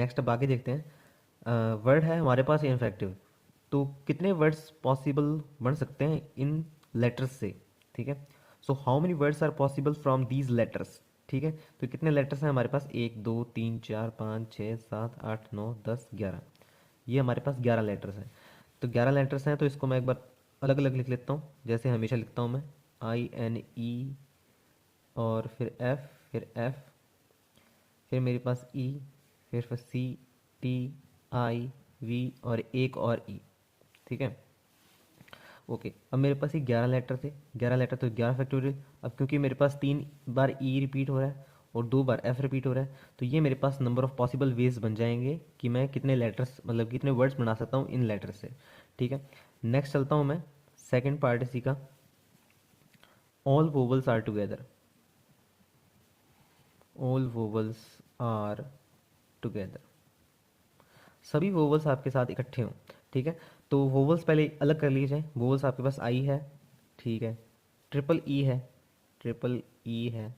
Next अब आगे देखते हैं। वर्ड है हमारे पास इनफेक्टिव, तो कितने वर्ड्स पॉसिबल बन सकते हैं इन लेटर्स से, ठीक है। So how many words are possible from these letters, ठीक है। तो कितने लेटर्स हैं हमारे पास, 1 2 3 4 5 6 7 8 9 10 11। ये हमारे पास 11 लेटर्स हैं। तो 11 लेटर्स हैं, तो इसको मैं एक बार अलग अलग लिख लेता हूँ, जैसे हमेशा लिखता हूँ मैं, INE, और फिर एफ, फिर एफ, फिर मेरे पास ई, फिर CTIV, और एक और ई, ठीक है। ओके, अब मेरे पास ये 11 लेटर थे, 11 लेटर तो 11 फैक्टोरियल। अब क्योंकि मेरे पास 3 बार ई रिपीट हो रहा है और 2 बार एफ रिपीट हो रहा है, तो ये मेरे पास नंबर ऑफ पॉसिबल वेज बन जाएंगे कि मैं कितने लेटर्स, मतलब कितने वर्ड्स बना सकता हूँ इन लेटर से, ठीक है। नेक्स्ट चलता हूँ मैं, सेकेंड पार्ट इसी का, all vowels are together. All vowels are together, सभी वोवल्स आपके साथ इकट्ठे हों, ठीक है। तो वोवल्स पहले अलग कर लीजिए। वोवल्स आपके पास आई है, ठीक है, ट्रिपल ई है, ट्रिपल ई है,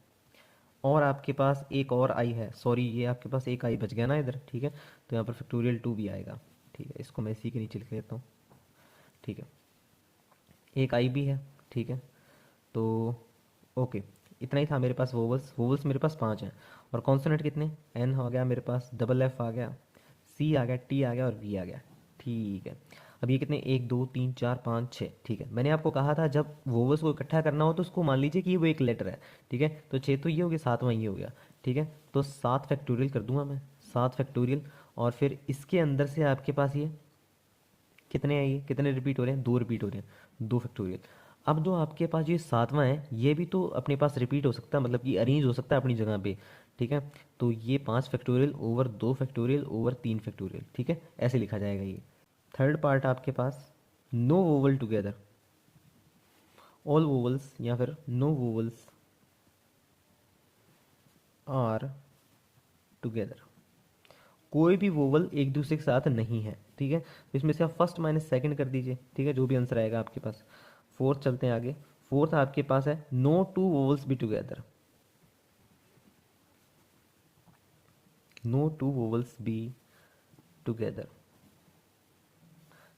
और आपके पास एक और आई है, सॉरी ये आपके पास एक आई बच गया ना इधर, ठीक है। तो यहाँ पर फैक्टोरियल 2 भी आएगा, ठीक है। इसको मैं इसी के नीचे लिख लेता हूँ, ठीक है। एक आई भी है, ठीक है। तो ओके, इतना ही था मेरे पास वोवल्स। वोवल्स मेरे पास 5 हैं, और कॉन्सोनेंट कितने, एन हो गया मेरे पास, डबल एफ आ गया, सी आ गया, टी आ गया, और वी आ गया, ठीक है। अब ये कितने, 1 2 3 4 5 6, ठीक है। मैंने आपको कहा था जब वोवल्स को इकट्ठा करना हो तो उसको मान लीजिए कि वो एक लेटर है, ठीक है। तो 6 तो ये हो गया, 7वां ये हो गया, ठीक है। तो 7 फैक्टोरियल कर दूंगा मैं, 7 फैक्टोरियल, और फिर इसके अंदर से आपके पास ये कितने हैं, ये कितने रिपीट हो रहे हैं, 2 रिपीट हो रहे हैं, 2 फैक्टोरियल। अब जो आपके पास ये 7वां है, ये भी तो अपने पास रिपीट हो सकता है, मतलब कि अरेंज हो सकता है अपनी जगह पे, ठीक है। तो ये 5 factorial over 2 factorial over 3 factorial, ठीक है, ऐसे लिखा जाएगा ये। थर्ड पार्ट आपके पास, no vowel together, all vowels या फिर नो वोवल्स आर टुगेदर, कोई भी वोवल एक दूसरे के साथ नहीं है, ठीक है। तो इसमें से आप फर्स्ट माइनस सेकंड कर दीजिए, ठीक है, जो भी आंसर आएगा आपके पास। फोर्थ चलते हैं आगे, फोर्थ आपके पास है, no two vowels be together, no two vowels be together,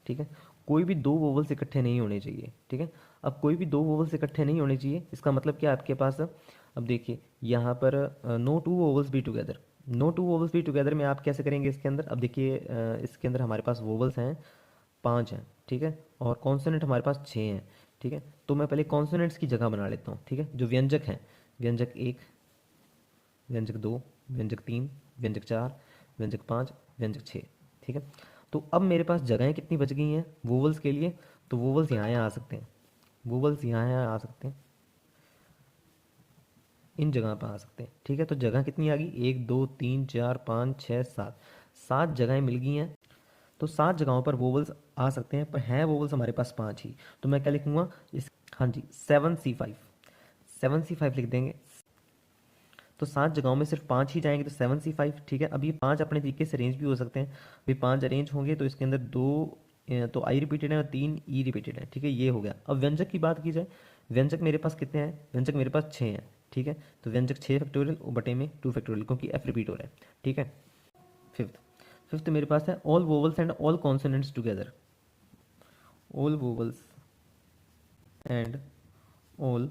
ठीक है। कोई भी दो वोवल्स इकट्ठे नहीं होने चाहिए, ठीक है। अब कोई भी दो वोवल्स इकट्ठे नहीं होने चाहिए, इसका मतलब क्या आपके पास, अब देखिए यहाँ पर no two vowels be together, no two vowels be together में आप कैसे करेंगे इसके अंदर, अब देखिए इसके अंदर हमारे पास वोवल्स हैं 5 हैं, ठीक है, और कॉन्सोनेंट हमारे पास 6 हैं, ठीक है। तो मैं पहले कॉन्सोनेंट्स की जगह बना लेता हूँ, ठीक है, जो व्यंजक हैं, व्यंजक 1, व्यंजक 2, व्यंजक 3, व्यंजक 4, व्यंजक 5, व्यंजक 6, ठीक है। तो अब मेरे पास जगहें कितनी बच गई हैं वोवल्स के लिए, तो वोवल्स यहाँ आ सकते हैं, वोवल्स यहाँ आ सकते हैं, इन जगह पर आ सकते हैं, ठीक है। तो जगह कितनी आ गई, 1 2 3 4 5 6 7, 7 जगहें मिल गई हैं। तो 7 जगहों पर वोवल्स आ सकते हैं, पर हैं वोवल्स हमारे पास 5 ही। तो मैं क्या लिखूंगा इस, हाँ जी, 7C5, 7C5 लिख देंगे। तो 7 जगहों में सिर्फ 5 ही जाएंगे, तो 7C5, ठीक है। अब ये 5 अपने तरीके से अरेंज भी हो सकते हैं, अभी 5 अरेंज होंगे तो इसके अंदर 2 तो आई रिपीटेड है और 3 ई रिपीटेड है, ठीक है, ये हो गया। अब व्यंजक की बात की जाए, व्यंजक मेरे पास कितने हैं, व्यंजक मेरे पास 6 हैं, ठीक है। तो व्यंजक 6 फैक्टोरियल बटे में 2 फैक्टोरियल, क्योंकि एफ रिपीट हो रहा है, ठीक है। फिफ्थ, फिफ्थ मेरे पास है, all vowels and all consonants together, all vowels and all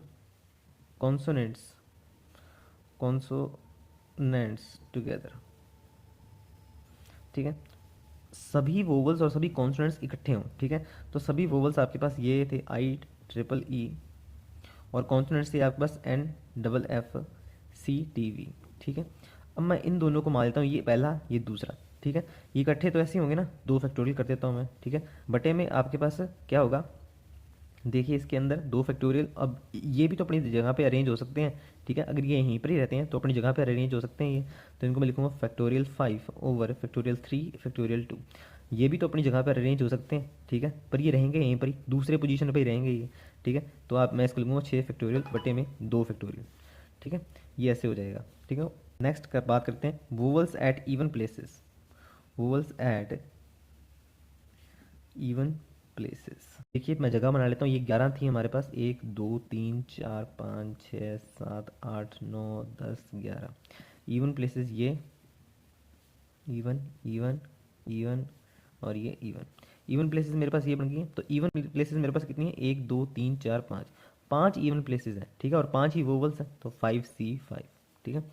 consonants consonants together, ठीक है। सभी वोवल्स और सभी कॉन्सोनेंट्स इकट्ठे हों, ठीक है। तो सभी वोवल्स आपके पास ये थे, IEEE, और कॉन्सोनेंट्स थे आपके पास NFFCTV, ठीक है। अब मैं इन दोनों को मान लेता हूँ, ये पहला ये दूसरा, ठीक है। ये इकट्ठे तो ऐसे ही होंगे ना, 2 फैक्टोरियल कर देता हूँ मैं, ठीक है। बटे में आपके पास क्या होगा, देखिए इसके अंदर 2 फैक्टोरियल, अब ये भी तो अपनी जगह पे अरेंज हो सकते हैं, ठीक है। अगर ये यहीं पर ही रहते हैं तो अपनी जगह पे अरेंज हो सकते हैं ये, तो इनको मैं लिखूंगा फैक्टोरियल 5 ओवर फैक्टोरियल 3 फैक्टोरियल 2, ये भी तो अपनी जगह पर अरेंज हो सकते हैं, ठीक है, पर ये रहेंगे यहीं पर ही, दूसरे पोजीशन पर ही रहेंगे ये, ठीक है। तो आप, मैं इसको लिखूंगा 6 फैक्टोरियल बटे में 2 फैक्टोरियल, ठीक है, ये ऐसे हो जाएगा, ठीक है। नेक्स्ट कर बात करते हैं vowels at even places, vowels at even places. देखिए मैं जगह बना लेता हूँ, ये 11 थी हमारे पास, 1 2 3 4 5 6 7 8 9 10 11 इवन प्लेसेस, ये इवन, इवन, इवन, और ये इवन। इवन प्लेसेस मेरे पास ये बन गई हैं। तो इवन प्लेसेस मेरे पास कितनी है? 1 2 3 4 5। 5 इवन प्लेसेस हैं, ठीक है, और 5 ही वोवल्स हैं, तो 5C5। ठीक है,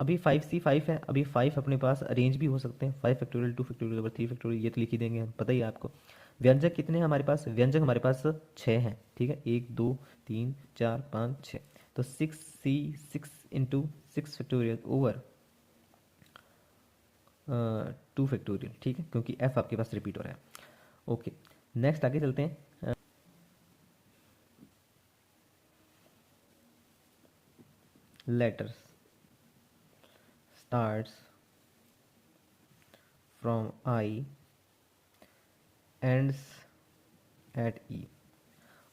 अभी 5C5 है, अभी 5 अपने पास अरेंज भी हो सकते हैं। 5 फैक्टोरियल, 2 फैक्टोरियल ओवर 3 फैक्टोरियल, ये तो लिख ही देंगे हम, पता ही है आपको। व्यंजक कितने हैं हमारे पास? व्यंजक हमारे पास 6 हैं, ठीक है, 1 2 3 4 5 6। तो 6 इंटू 6 ओवर 2 फैक्टोरियल, ठीक है, क्योंकि एफ आपके पास रिपीट हो रहा है। ओके, नेक्स्ट आगे चलते हैं। Letters starts from I ends at E.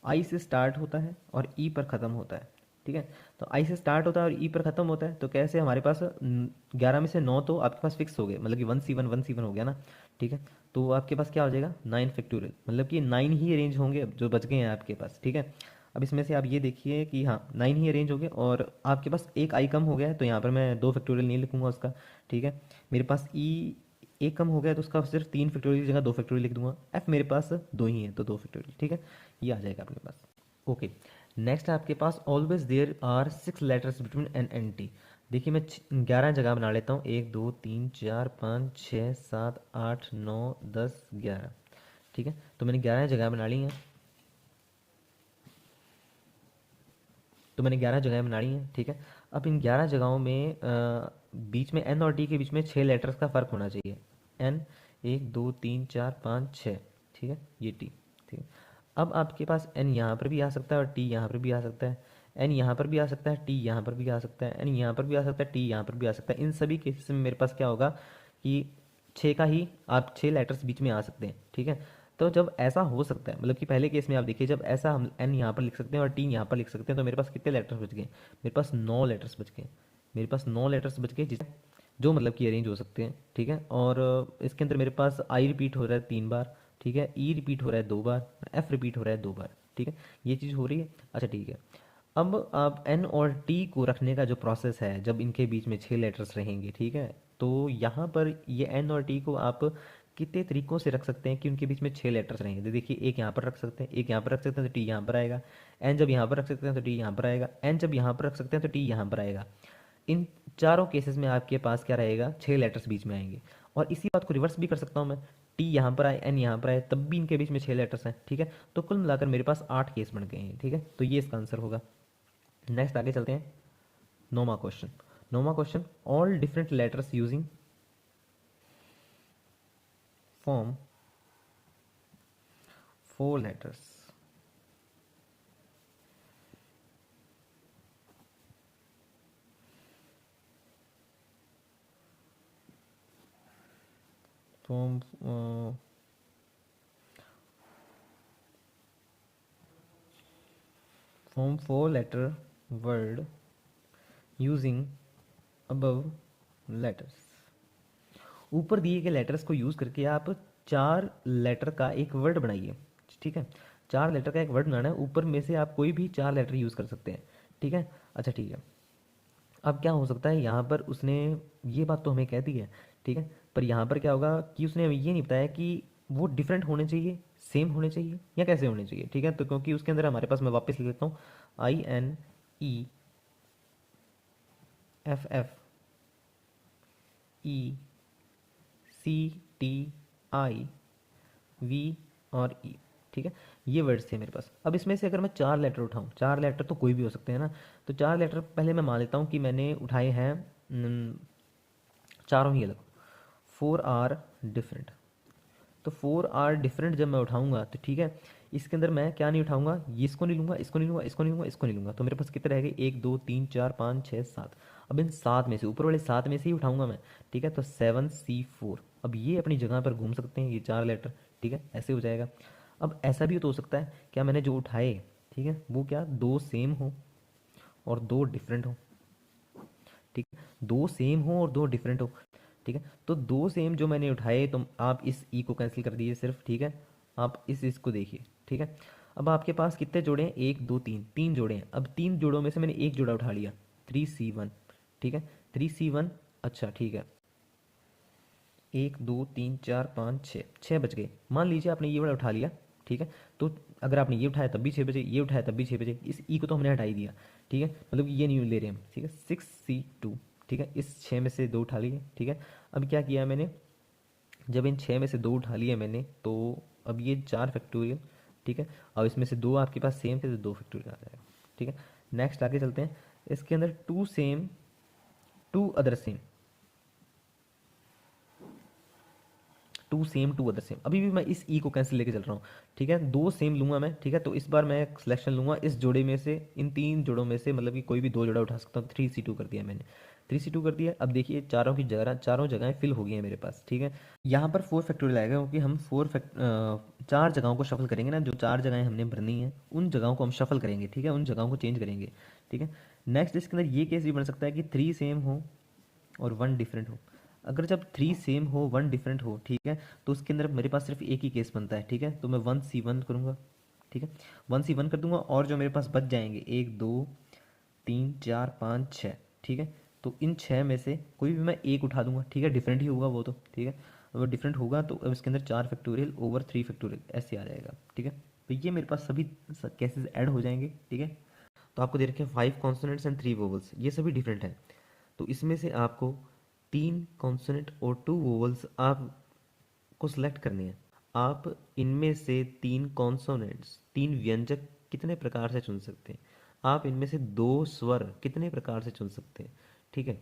I से स्टार्ट होता है और ई पर ख़त्म होता है, ठीक है। तो आई से स्टार्ट होता है और ई पर ख़त्म होता है, तो कैसे? हमारे पास 11 में से 9 तो आपके पास फिक्स हो गए, मतलब कि 1C1 हो गया ना, ठीक है। तो आपके पास क्या हो जाएगा? 9 फैक्टोरियल, मतलब कि 9 ही अरेंज होंगे अब जो बच गए हैं आपके पास, ठीक है। अब इसमें से आप ये देखिए कि हाँ 9 ही अरेंज हो गए, और आपके पास एक आई कम हो गया है, तो यहाँ पर मैं 2 फैक्टोरियल नहीं लिखूंगा उसका, ठीक है। मेरे पास ई एक कम हो गया, तो उसका सिर्फ 3 फैक्टोरियल की जगह 2 फैक्टोरियल लिख दूंगा। एफ मेरे पास 2 ही है, तो 2 फैक्टोरियल, ठीक है, ये आ जाएगा अपने पास। ओके, नेक्स्ट आपके पास always there are 6 letters between N and T. देखिए मैं 11 जगह बना लेता हूँ, 1 2 3 4 5 6 7 8 9 10 11, ठीक है। तो मैंने 11 जगह बना ली हैं, ठीक है। अब इन 11 जगहों में बीच में एन और टी के बीच में 6 लेटर्स का फ़र्क होना चाहिए। एन, 1 2 3 4 5 6, ठीक है, ये टी, ठीक है। अब आपके पास एन यहाँ पर भी आ सकता है और टी यहाँ पर भी आ सकता है। एन यहाँ पर भी आ सकता है, टी यहाँ पर भी आ सकता है, एन यहाँ पर भी आ सकता है, टी यहाँ पर भी आ सकता है। इन सभी केसेस में मेरे पास क्या होगा कि 6 का ही आप 6 लेटर्स बीच में आ सकते हैं, ठीक है। तो जब ऐसा हो सकता है, मतलब कि पहले केस में आप देखिए, जब ऐसा हम एन यहाँ पर लिख सकते हैं और टी यहाँ पर लिख सकते हैं, तो मेरे पास कितने लेटर्स बच गए? मेरे पास 9 लेटर्स बच गए। मेरे पास 9 लेटर्स बच गए, जिस जो मतलब कि अरेंज हो सकते हैं, ठीक है। और इसके अंदर मेरे पास आई रिपीट हो रहा है 3 बार, ठीक है, ई रिपीट हो रहा है 2 बार, एफ रिपीट हो रहा है 2 बार, ठीक है, ये चीज़ हो रही है। अच्छा ठीक है, अब आप एन और टी को रखने का जो प्रोसेस है, जब इनके बीच में 6 लेटर्स रहेंगे, ठीक है, तो यहाँ पर ये एन और टी को आप कितने तरीकों से रख सकते हैं कि उनके बीच में 6 लेटर्स रहेंगे? तो देखिए, एक यहाँ पर रख सकते हैं, एक यहाँ पर रख सकते हैं, तो टी यहाँ पर आएगा। एन जब यहाँ पर रख सकते हैं तो टी यहाँ पर आएगा। एन जब यहाँ पर रख सकते हैं तो टी यहाँ पर आएगा। इन चारों केसेस में आपके पास क्या रहेगा? 6 लेटर्स बीच में आएंगे। और इसी बात को रिवर्स भी कर सकता हूँ मैं, टी यहाँ पर आए, एन यहाँ पर आए, तब भी इनके बीच में 6 लेटर्स हैं, ठीक है। तो कुल मिलाकर मेरे पास 8 केस बन गए हैं, ठीक है। तो ये इसका आंसर होगा। नेक्स्ट आगे चलते हैं। नौवां question, all different letters using form 4 letters. Form form 4 letter word using above letters. ऊपर दिए गए लेटर्स को यूज़ करके आप 4 लेटर का एक वर्ड बनाइए, ठीक है। 4 लेटर का एक वर्ड बनाना है, ऊपर में से आप कोई भी 4 लेटर यूज़ कर सकते हैं, ठीक है। अच्छा ठीक है, अब क्या हो सकता है, यहाँ पर उसने ये बात तो हमें कह दी है, ठीक है, पर यहाँ पर क्या होगा कि उसने हमें ये नहीं बताया कि वो डिफरेंट होने चाहिए, सेम होने चाहिए, या कैसे होने चाहिए, ठीक है। तो क्योंकि उसके अंदर हमारे पास, मैं वापस लिख देता हूँ, INEFFECTIV और ई, ठीक है, ये वर्ड्स थे मेरे पास। अब इसमें से अगर मैं 4 लेटर उठाऊँ, 4 लेटर तो कोई भी हो सकते हैं ना, तो 4 लेटर पहले मैं मान लेता हूँ कि मैंने उठाए हैं, चारों ही अलग, 4 आर डिफरेंट। तो 4 आर डिफरेंट जब मैं उठाऊंगा तो ठीक है, इसके अंदर मैं क्या नहीं उठाऊंगा, ये इसको नहीं लूंगा, इसको नहीं लूंगा, इसको नहीं लूंगा, इसको नहीं लूंगा। तो मेरे पास कितने रह गए? 1 2 3 4 5 6 7। अब इन 7 में से, ऊपर वाले 7 में से ही उठाऊंगा मैं, ठीक है। तो 7C4। अब ये अपनी जगह पर घूम सकते हैं ये 4 लेटर, ठीक है, ऐसे हो जाएगा। अब ऐसा भी तो हो सकता है, क्या मैंने जो उठाए, ठीक है, वो क्या 2 सेम हो और 2 डिफरेंट हो, ठीक है, 2 सेम हो और 2 डिफरेंट हो, ठीक है। तो 2 सेम जो मैंने उठाए, तो आप इस ई को कैंसिल कर दीजिए सिर्फ, ठीक है। आप इस इसको देखिए, ठीक है। अब आपके पास कितने जोड़े हैं? 1 2 3, 3 जोड़े हैं। अब 3 जोड़ों में से मैंने एक जोड़ा उठा लिया, 3C1, ठीक है, 3C1। अच्छा ठीक है, एक दो तीन चार पाँच छः, छः बच गए। मान लीजिए आपने ये वाला उठा लिया, ठीक है। तो अगर आपने ये उठाया तब भी 6 बजे, ये उठाया तब भी 6 बजे, इस ई को तो हमने हटा ही दिया, ठीक है। मतलब ये नहीं ले रहे हम, ठीक है। 6C2, ठीक है। इस 6 में से 2 उठा लिए, ठीक है। अब क्या किया मैंने, जब इन 6 में से 2 उठा लिए मैंने, तो अब ये 4 फैक्टोरियल, ठीक है। अब इसमें से 2 आपके पास सेम थे तो 2 फैक्टोरियल आ जाएगा, ठीक है। नेक्स्ट आगे चलते हैं। इसके अंदर 2 same 2 other same, 2 same 2 other same, अभी भी मैं इस ई को कैंसिल लेके चल रहा हूँ, ठीक है। 2 सेम लूंगा मैं, ठीक है। तो इस बार मैं सिलेक्शन लूंगा इस जोड़े में से, इन 3 जोड़ों में से, मतलब कि कोई भी 2 जोड़ा उठा सकता हूँ। 3C2 कर दिया मैंने, 3C2 कर दिया। अब देखिए चारों की जगह, चारों जगहें फिल हो गई हैं मेरे पास, ठीक है। यहाँ पर 4 फैक्टोरियल आएगा क्योंकि हम 4 जगहों को शफल करेंगे ना, जो 4 जगहें हमने भरनी है उन जगहों को हम शफल करेंगे, ठीक है। उन जगहों को चेंज करेंगे, ठीक है। नेक्स्ट इसके अंदर ये केस भी बन सकता है कि 3 सेम हो और 1 डिफरेंट हो। अगर जब 3 सेम हो 1 डिफरेंट हो, ठीक है, तो उसके अंदर मेरे पास सिर्फ एक ही केस बनता है, ठीक है। तो मैं 1C1 करूँगा, ठीक है। 1C1 कर दूंगा और जो मेरे पास बच जाएंगे 1 2 3 4 5 6, ठीक है। तो इन 6 में से कोई भी मैं एक उठा दूंगा, ठीक है। डिफरेंट ही होगा वो तो, ठीक है। अगर डिफरेंट होगा तो अब इसके अंदर 4 फैक्टोरियल ओवर 3 फैक्टोरियल ऐसे आ जाएगा, ठीक है। तो ये मेरे पास सभी केसेस ऐड हो जाएंगे, ठीक है। तो आपको दे रखे हैं 5 कॉन्सोनेंट्स एंड 3 वोवल्स, ये सभी डिफरेंट हैं। तो इसमें से आपको 3 कॉन्सोनेंट और 2 वोवल्स आपको सिलेक्ट करनी है। आप इनमें से 3 कॉन्सोनेंट्स, 3 व्यंजक कितने प्रकार से चुन सकते हैं, आप इनमें से 2 स्वर कितने प्रकार से चुन सकते हैं, ठीक है।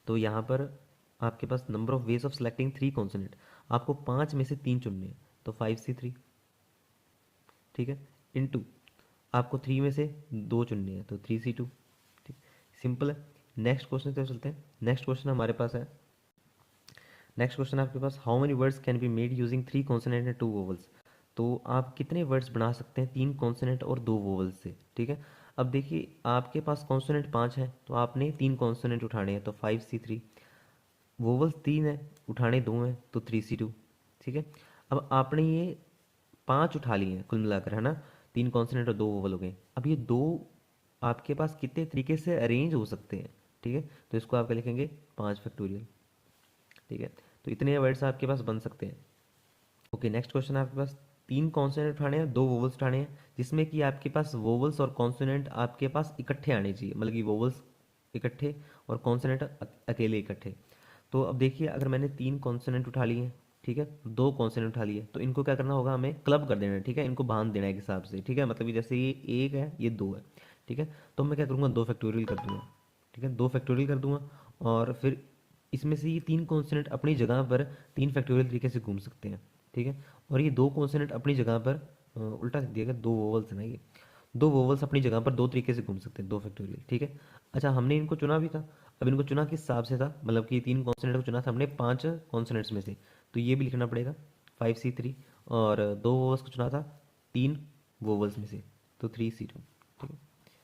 तो यहाँ पर आपके पास number of ways of selecting 3 consonant, आपको 5 में से 3 चुनने हैं, तो 5C3, ठीक है। इनटू आपको 3 में से 2 चुनने हैं, तो 3C2, ठीक। सिंपल है। नेक्स्ट क्वेश्चन पे चलते हैं। नेक्स्ट क्वेश्चन हमारे पास है, नेक्स्ट क्वेश्चन आपके पास, how many words can be made using 3 consonant and 2 vowels. तो आप कितने वर्ड्स बना सकते हैं 3 कॉन्सोनेंट और 2 वोवल्स से, ठीक है। अब देखिए आपके पास कॉन्सोनेंट 5 है तो आपने 3 कॉन्सोनेंट उठाने हैं, तो 5C3। वोवल्स 3 है, उठाने 2 हैं, तो 3C2, ठीक है। अब आपने ये 5 उठा लिए हैं कुल मिलाकर, है ना। 3 कॉन्सोनेंट और 2 वोवल हो गए। अब ये 2 आपके पास कितने तरीके से अरेंज हो सकते हैं, ठीक है। तो इसको आप क्या लिखेंगे, 5 फैक्टोरियल, ठीक है। तो इतने वर्ड्स आपके पास बन सकते हैं। ओके, नेक्स्ट क्वेश्चन आपके पास, 3 कॉन्सोनेंट उठाने हैं, 2 वोवल्स उठाने हैं, जिसमें कि आपके पास वोवल्स और कॉन्सोनेंट आपके पास इकट्ठे आने चाहिए, मतलब कि वोवल्स इकट्ठे और कॉन्सोनेंट अकेले इकट्ठे। तो अब देखिए अगर मैंने 3 कॉन्सोनेंट उठा लिए हैं, ठीक है, 2 कॉन्सोनेंट उठा लिए, तो इनको क्या करना होगा, हमें क्लब कर देना है, ठीक है। इनको बांध देना है एक हिसाब से, ठीक है। मतलब कि जैसे ये 1 है ये 2 है, ठीक है। तो मैं क्या करूँगा, 2 फैक्टोरियल कर दूंगा, ठीक है। 2 फैक्टोरियल कर दूंगा और फिर इसमें से ये 3 कॉन्सोनेंट अपनी जगह पर 3 फैक्टोरियल तरीके से घूम सकते हैं, ठीक है। और ये 2 कॉन्सोनेंट अपनी जगह पर उल्टा लिख दिया गया, 2 वोवल्स है ना ये, 2 वोवल्स अपनी जगह पर 2 तरीके से घूम सकते हैं, 2 फैक्टोरियल, ठीक है। अच्छा, हमने इनको चुना भी था। अब इनको चुना किस हिसाब से था, मतलब कि 3 कॉन्सोनेंट को चुना था हमने 5 कॉन्सोनेंट्स में से, तो ये भी लिखना पड़ेगा 5C3। और 2 वोवल्स को चुना था 3 वोवल्स में से, तो 3C2, ठीक है।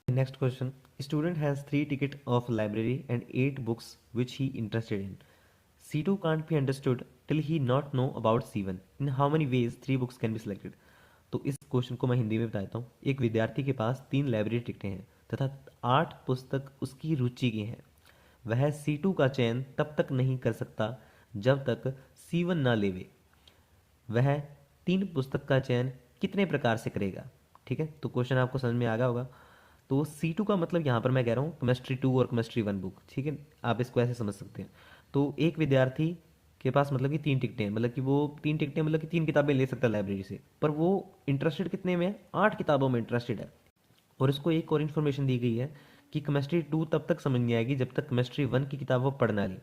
Next question. Student has 3 ticket of library and 8 books which he interested in. C2 can't be understood till he not know about C1. In how many ways 3 books can be selected? तो इस question को मैं हिंदी में बताता हूँ। एक विद्यार्थी के पास 3 लाइब्रेरी टिकटें हैं तथा 8 पुस्तक उसकी रुचि की हैं। वह C2 का चयन तब तक नहीं कर सकता जब तक C1 ना लेवे। वह 3 पुस्तक का चयन कितने प्रकार से करेगा, ठीक है। तो क्वेश्चन आपको समझ में आ गया होगा। तो C2 का मतलब यहाँ पर मैं कह रहा हूँ केमिस्ट्री 2 और केमिस्ट्री 1 बुक, ठीक है। आप इसको ऐसे समझ सकते हैं। तो एक विद्यार्थी के पास मतलब कि 3 टिकटें हैं, मतलब कि वो 3 टिकटें मतलब कि 3 किताबें ले सकता है लाइब्रेरी से, पर वो इंटरेस्टेड कितने में है, 8 किताबों में इंटरेस्टेड है। और इसको एक और इन्फॉर्मेशन दी गई है कि केमिस्ट्री 2 तब तक समझ नहीं आएगी जब तक केमिस्ट्री 1 की किताब वो पढ़ ना ले।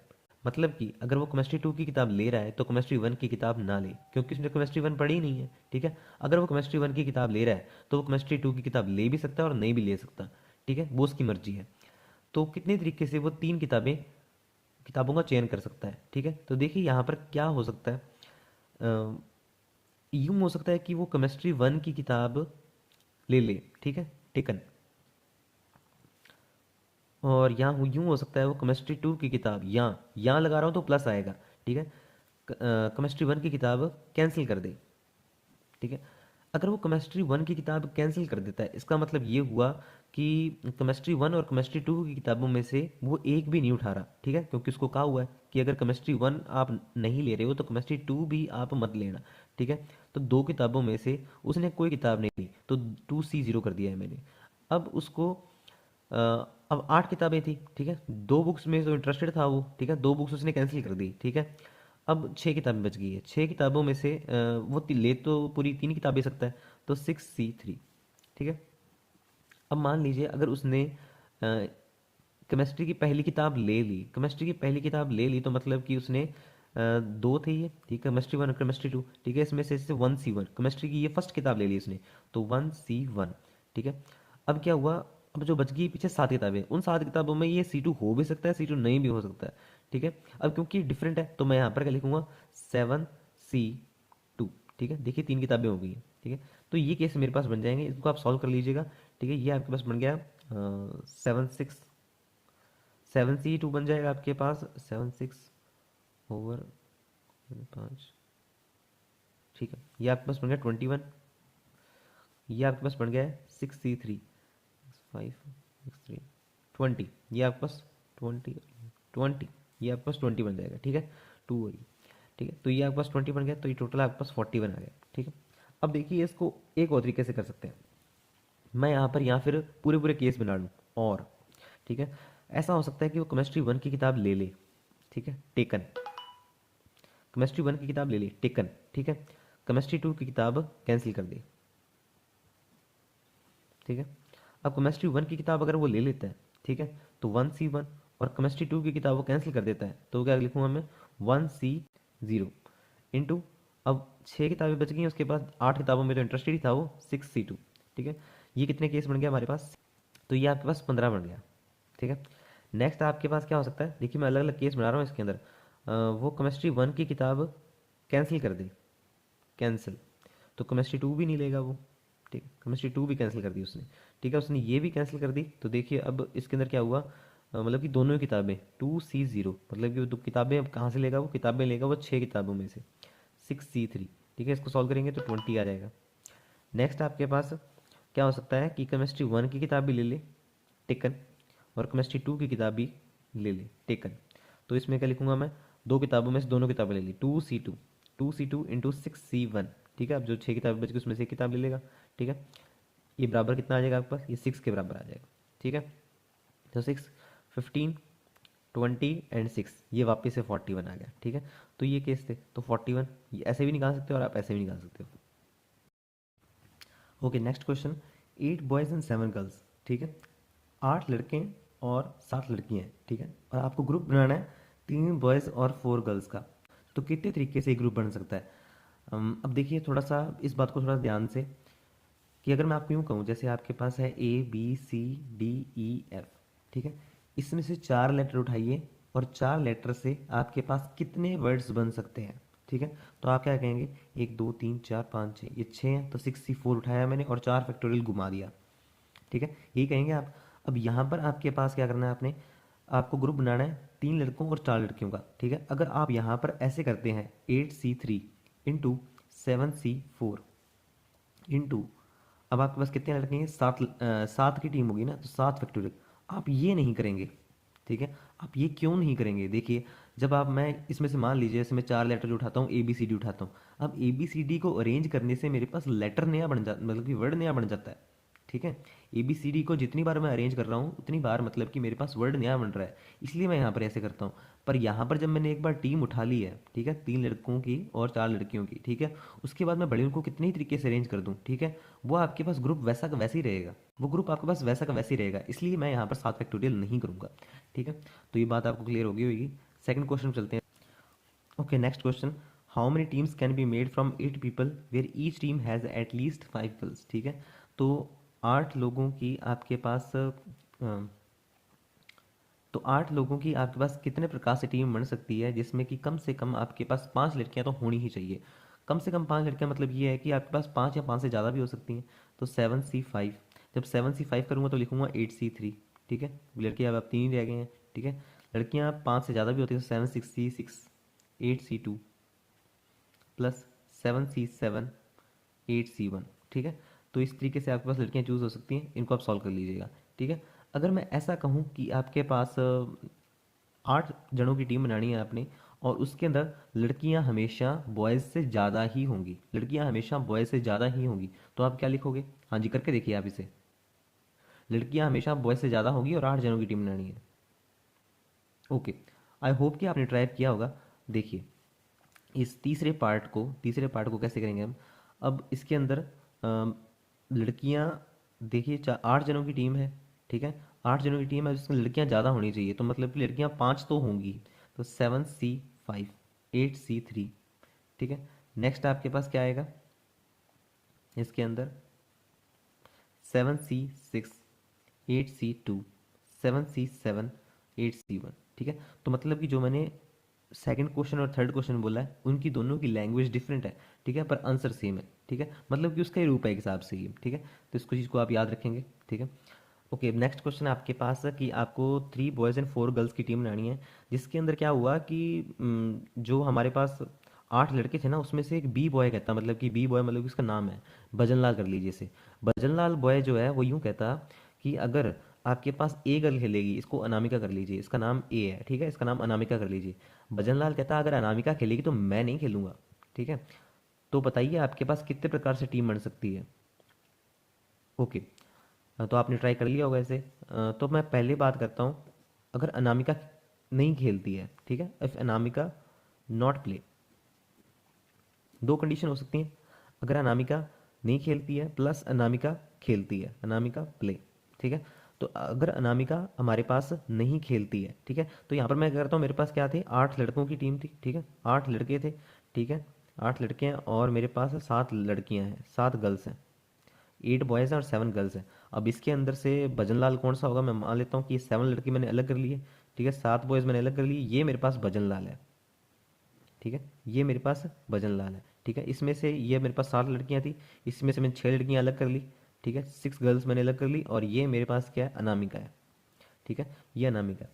मतलब कि अगर वो केमिस्ट्री 2 की किताब ले रहा है तो केमिस्ट्री 1 की किताब ना ले, क्योंकि उसने केमिस्ट्री 1 पढ़ी ही नहीं है, ठीक है। अगर वो केमिस्ट्री 1 की किताब ले रहा है तो वो केमिस्ट्री 2 की किताब ले भी सकता है और नहीं भी ले सकता, ठीक है। वो उसकी मर्जी है। तो कितने तरीके से वो 3 किताबों का चयन कर सकता है, ठीक है। तो देखिए यहाँ पर क्या हो सकता है, यूँ हो सकता है कि वो केमिस्ट्री 1 की किताब ले ले, ठीक है, टेकन। और यहाँ यूँ हो सकता है वो केमिस्ट्री 2 की किताब, यहाँ लगा रहा हूँ तो प्लस आएगा, ठीक है, केमिस्ट्री 1 की किताब कैंसिल कर दे, ठीक है। अगर वो केमिस्ट्री 1 की किताब कैंसिल कर देता है, इसका मतलब ये हुआ कि केमिस्ट्री 1 और केमिस्ट्री 2 की किताबों में से वो एक भी नहीं उठा रहा, ठीक है, क्योंकि उसको कहा हुआ है कि अगर केमिस्ट्री 1 आप नहीं ले रहे हो तो केमिस्ट्री 2 भी आप मत लेना, ठीक है। तो दो किताबों में से उसने कोई किताब नहीं ली, तो 2C0 कर दिया है मैंने। अब उसको अ, अब 8 किताबें थी, ठीक है, दो बुक्स में तो इंटरेस्टेड था वो, ठीक है, दो बुक्स उसने कैंसिल कर दी, ठीक है। अब 6 किताबें बच गई है, 6 किताबों में से वो ले तो पूरी 3 किताबें सकता है, तो 6C3, ठीक है। अब मान लीजिए अगर उसने केमिस्ट्री की पहली किताब ले ली, केमिस्ट्री की पहली किताब ले ली तो मतलब कि उसने दो थे ये, ठीक है, केमिस्ट्री 1 और केमिस्ट्री 2, ठीक है, इसमें से 1C1 केमिस्ट्री की ये फर्स्ट किताब ले ली उसने, तो 1C1, ठीक है। अब क्या हुआ, अब जो बच गई पीछे 7 किताबें, उन 7 किताबों में ये C2 हो भी सकता है, C2 नहीं भी हो सकता है, ठीक है। अब क्योंकि डिफरेंट है तो मैं यहाँ पर क्या लिखूंगा, 7C2, ठीक है। देखिए 3 किताबें हो गई हैं, ठीक है। तो ये केस मेरे पास बन जाएंगे, इसको आप सॉल्व कर लीजिएगा, ठीक है। ये आपके पास बन गया 7C2 बन जाएगा आपके पास 7/6 ठीक है। ये आपके पास बन गया 21, ये आपके पास बन गया है 6C3 5 6 3 20, ये आपके पास 20 ये आपके पास 20 बन जाएगा, ठीक है, 2 वही, ठीक है। तो ये आपके पास 20 बन गया, तो ये टोटल आपके पास 41 आ गया, ठीक है। अब देखिए इसको एक और तरीके से कर सकते हैं, मैं यहाँ पर या फिर पूरे पूरे केस बना लूँ, और ठीक है, ऐसा हो सकता है कि वो केमिस्ट्री 1 की किताब ले ले, ठीक है, टेकन, केमिस्ट्री 1 की किताब ले ली, टेकन, ठीक है, केमिस्ट्री 2 की किताब कैंसिल कर दी, ठीक है। अब केमिस्ट्री 1 की किताब अगर वो ले लेता है, ठीक है, तो 1C1, और केमिस्ट्री 2 की किताब वो कैंसिल कर देता है, तो क्या लिखूंगा मैं, 1C0 इंटू, अब 6 किताबें बच गई, उसके बाद 8 किताबों में तो इंटरेस्टेड ही था वो, 6C2, ठीक है। ये कितने केस बन गया हमारे पास, तो ये आपके पास 15 बन गया, ठीक है। नेक्स्ट आपके पास क्या हो सकता है, देखिए मैं अलग अलग केस बना रहा हूँ इसके अंदर, वो केमिस्ट्री 1 की किताब कैंसिल कर दी, कैंसिल, तो केमिस्ट्री 2 भी नहीं लेगा वो, ठीक है, केमिस्ट्री 2 भी कैंसिल कर दी उसने, ठीक है, उसने ये भी कैंसिल कर दी, तो देखिए अब इसके अंदर क्या हुआ, मतलब कि दोनों ही किताबें 2C0, मतलब कि वो दो किताबें अब कहाँ से लेगा, वो किताबें लेगा वो 6 किताबों में से, 6C3, ठीक है। इसको सॉल्व करेंगे तो 20 आ जाएगा। नेक्स्ट आपके पास क्या हो सकता है कि केमिस्ट्री 1 की किताब भी ले ले, टेकन, और केमिस्ट्री 2 की किताब भी ले ले, टेकन, तो इसमें क्या लिखूंगा मैं, दो किताबों में से दोनों किताबें ले ली, 2C2 इंटू 6C1, ठीक है। अब जो 6 किताबें बच गई उसमें से एक किताब ले लेगा, ठीक है। ये बराबर कितना आ जाएगा आपके पास, ये 6 के बराबर आ जाएगा, ठीक है। तो 6 15 20 एंड 6, ये वापस से 41 आ गया, ठीक है। तो ये केस थे, तो 41 ये ऐसे भी निकाल सकते हो और आप ऐसे भी निकाल सकते हो। Okay next question, 8 boys and 7 girls, ठीक है, 8 लड़के और 7 लड़कियां हैं, ठीक है, और आपको ग्रुप बनाना है 3 बॉयज़ और 4 गर्ल्स का, तो कितने तरीके से एक ग्रुप बन सकता है। अब देखिए थोड़ा सा इस बात को थोड़ा ध्यान से, कि अगर मैं आपको यूँ कहूँ, जैसे आपके पास है ABCDEF, ठीक है, इसमें से 4 लेटर उठाइए, और 4 लेटर से आपके पास कितने वर्ड्स बन सकते हैं, ठीक है। तो आप क्या कहेंगे, 1 2 3 4 5 6, ये 6 हैं, तो 6C4 उठाया मैंने और 4 फैक्टोरियल घुमा दिया, ठीक है, यही कहेंगे आप। अब यहाँ पर आपके पास क्या करना है, आपने आपको ग्रुप बनाना है 3 लड़कों और 4 लड़कियों का, ठीक है। अगर आप यहाँ पर ऐसे करते हैं 8C3 इंटू 7C4 इंटू, अब आपके पास कितने लड़के हैं, 7 की टीम होगी ना, तो 7 फैक्टोरियल, आप ये नहीं करेंगे, ठीक है। आप ये क्यों नहीं करेंगे, देखिए जब आप, मैं इसमें से मान लीजिए जैसे मैं 4 लेटर जो उठाता हूँ ABCD उठाता हूँ, अब ABCD को अरेंज करने से मेरे पास लेटर नया बन जाता, मतलब कि वर्ड नया बन जाता है, ठीक है। ABCD को जितनी बार मैं अरेंज कर रहा हूँ उतनी बार मतलब कि मेरे पास वर्ड नया बन रहा है, इसलिए मैं यहाँ पर ऐसे करता हूँ। पर यहाँ पर जब मैंने एक बार टीम उठा ली है, ठीक है, 3 लड़कों की और 4 लड़कियों की, ठीक है, उसके बाद मैं बड़े उनको कितने ही तरीके से अरेंज कर दूँ, ठीक है, वो आपके पास ग्रुप वैसा का वैसे ही रहेगा, वो ग्रुप आपके पास वैसा का वैसे ही रहेगा, इसलिए मैं यहाँ पर 7 फैक्टोरियल नहीं करूँगा, ठीक है। तो ये बात आपको क्लियर होगी। सेकंड क्वेश्चन चलते हैं। Okay next question, how many teams can be made from 8 people where each team has at least 5 girls, ठीक है। तो 8 लोगों की आपके पास तो 8 लोगों की आपके पास कितने प्रकार से टीम बन सकती है, जिसमें कि कम से कम आपके पास 5 लड़कियां तो होनी ही चाहिए। कम से कम 5 लड़कियां मतलब ये है कि आपके पास 5 या 5 से ज़्यादा भी हो सकती हैं। तो 7C5, जब 7C5 करूँगा तो लिखूंगा 8C3, ठीक है, लड़कियां अब 3 ही रह गए हैं, ठीक है। लड़कियां 5 से ज़्यादा भी होती है, तो 7 6C6 8C2 plus 7C7 8C1, ठीक है। तो इस तरीके से आपके पास लड़कियां चूज़ हो सकती हैं, इनको आप सॉल्व कर लीजिएगा। ठीक है। अगर मैं ऐसा कहूँ कि आपके पास 8 जनों की टीम बनानी है आपने, और उसके अंदर लड़कियां हमेशा बॉयज़ से ज़्यादा ही होंगी, लड़कियां हमेशा बॉयज़ से ज़्यादा ही होंगी, तो आप क्या लिखोगे? हाँ जी, करके देखिए आप इसे। लड़कियां हमेशा बॉयज़ से ज़्यादा होंगी और 8 जनों की टीम बनानी है। ओके, आई होप कि आपने ट्राई किया होगा। देखिए, इस तीसरे पार्ट को कैसे करेंगे हम? अब इसके अंदर लड़कियां, देखिए 8 जनों की टीम है, ठीक है। 8 जनों की टीम है जिसमें लड़कियां ज़्यादा होनी चाहिए, तो मतलब कि लड़कियां 5 तो होंगी। तो 7C5, 8C3, ठीक है। नेक्स्ट आपके पास क्या आएगा इसके अंदर? 7C6, 8C2, 7C7, 8C1, ठीक है। तो मतलब कि जो मैंने सेकंड क्वेश्चन और थर्ड क्वेश्चन बोला है, उनकी दोनों की लैंग्वेज डिफरेंट है, ठीक है, पर आंसर सेम है, ठीक है। मतलब कि उसका ही रूप है एक हिसाब से ये, ठीक है। तो इसको चीज़ को आप याद रखेंगे, ठीक है। ओके, नेक्स्ट क्वेश्चन आपके पास है कि आपको 3 बॉयज़ एंड 4 गर्ल्स की टीम बनानी है, जिसके अंदर क्या हुआ कि जो हमारे पास 8 लड़के थे ना, उसमें से एक बी बॉय कहता, मतलब कि बी बॉय मतलब कि उसका नाम है भजनलाल, कर लीजिए इसे। भजनलाल बॉय जो है वो यूं कहता कि अगर आपके पास ए गर्ल खेलेगी, इसको अनामिका कर लीजिए, इसका नाम ए है, ठीक है, इसका नाम अनामिका कर लीजिए। भजनलाल कहता अगर अनामिका खेलेगी तो मैं नहीं खेलूंगा, ठीक है। तो बताइए आपके पास कितने प्रकार से टीम बन सकती है? ओके, तो आपने ट्राई कर लिया होगा ऐसे। तो मैं पहले बात करता हूँ, अगर अनामिका नहीं खेलती है, ठीक है, इफ अनामिका नॉट प्ले, दो कंडीशन हो सकती हैं। अगर अनामिका नहीं खेलती है प्लस अनामिका खेलती है, अनामिका प्ले, ठीक है। तो अगर अनामिका हमारे पास नहीं खेलती है, ठीक है, तो यहाँ पर मैं क्या करता हूँ, मेरे पास क्या थे, 8 लड़कों की टीम थी, ठीक है, 8 लड़के थे, ठीक है। 8 लड़के हैं और मेरे पास 7 लड़कियां हैं, 7 गर्ल्स हैं। 8 बॉयज़ हैं और 7 गर्ल्स हैं। अब इसके अंदर से भजनलाल कौन सा होगा? मैं मान लेता हूँ कि ये 7 लड़के मैंने अलग कर लिए, ठीक है, 7 बॉयज़ मैंने अलग कर लिए, ये मेरे पास भजनलाल है, ठीक है, ये मेरे पास भजनलाल है, ठीक है। इसमें से ये मेरे पास 7 लड़कियां थी, इसमें से मैंने 6 लड़कियां अलग कर ली, ठीक है, 6 गर्ल्स मैंने अलग कर ली, और ये मेरे पास क्या है, अनामिका है, ठीक है, ये अनामिका है।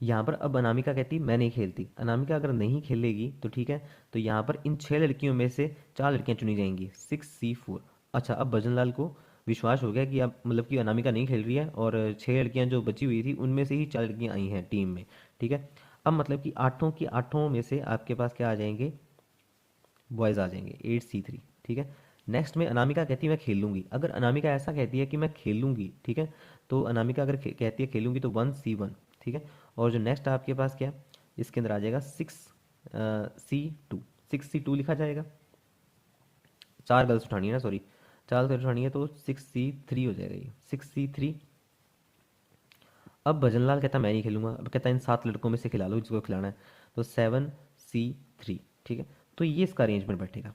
यहाँ पर अब अनामिका कहती मैं नहीं खेलती, अनामिका अगर नहीं खेलेगी तो ठीक है, तो यहाँ पर इन 6 लड़कियों में से 4 लड़कियां चुनी जाएंगी, 6C4। अच्छा, अब भजनलाल को विश्वास हो गया कि अब मतलब कि अनामिका नहीं खेल रही है, और 6 लड़कियां जो बची हुई थी उनमें से ही 4 लड़कियां आई हैं टीम में, ठीक है। अब मतलब कि आठों की आठों में से आपके पास क्या आ जाएंगे, बॉयज़ आ जाएंगे, 8C3, ठीक है। नेक्स्ट में अनामिका कहती है मैं खेल लूंगी, अगर अनामिका ऐसा कहती है कि मैं खेल लूंगी, ठीक है, तो अनामिका अगर कहती है खेलूंगी तो 1C1, ठीक है। और जो नेक्स्ट आपके पास क्या, इसके अंदर आ जाएगा 6C2, 6C2 लिखा जाएगा। 4 गर्ल्स उठानी है ना, सॉरी, 4 गर्ल्स उठानी है, तो 6C3 हो जाएगा, ये 6C3। अब भजनलाल कहता मैं नहीं खेलूंगा, अब कहता इन 7 लड़कों में से खिला लो जिसको खिलाना है, तो 7C3, ठीक है। तो ये इसका अरेंजमेंट बैठेगा।